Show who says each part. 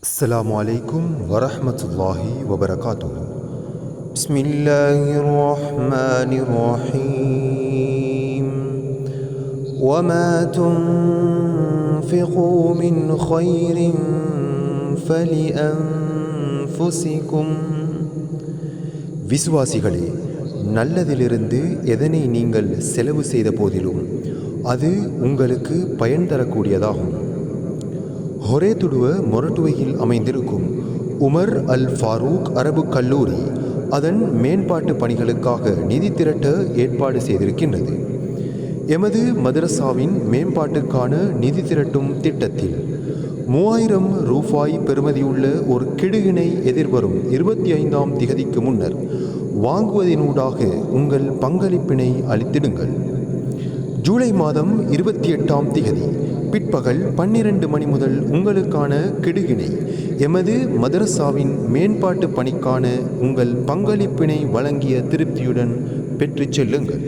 Speaker 1: السلام عليكم ورحمة الله وبركاته. بسم الله الرحمن الرحيم. وما تنفقوا من خير فلأنفسكم. விசுவாசிகளே, நல்லதிலிருந்து எதனை நீங்கள் செலவு செய்த போதிலும் அது உங்களுக்கு பயன் தரக்கூடியதாகும். ஹொரேதுடுவ மொரட்டுவையில் அமைந்திருக்கும் உமர் அல் ஃபாரூக் அரபு கல்லூரி அதன் மேம்பாட்டு பணிகளுக்காக நிதி திரட்ட ஏற்பாடு செய்திருக்கின்றது. எமது மதரசாவின் மேம்பாட்டுக்கான நிதி திரட்டும் திட்டத்தில் 3000 ரூபாய் பெறுமதியுள்ள ஒரு கிடுகினை எதிர்வரும் 25ஆம் திகதிக்கு முன்னர் வாங்குவதனூடாக உங்கள் பங்களிப்பினை அளித்திடுங்கள். ஜூலை மாதம் 28ஆம் திகதி பிற்பகல் 12 மணி முதல் உங்களுக்கான கிடுகினை எமது மதரசாவின் மேம்பாட்டு பணிக்கான உங்கள் பங்களிப்பினை வழங்கிய திருப்தியுடன் பெற்றுச் செல்லுங்கள்.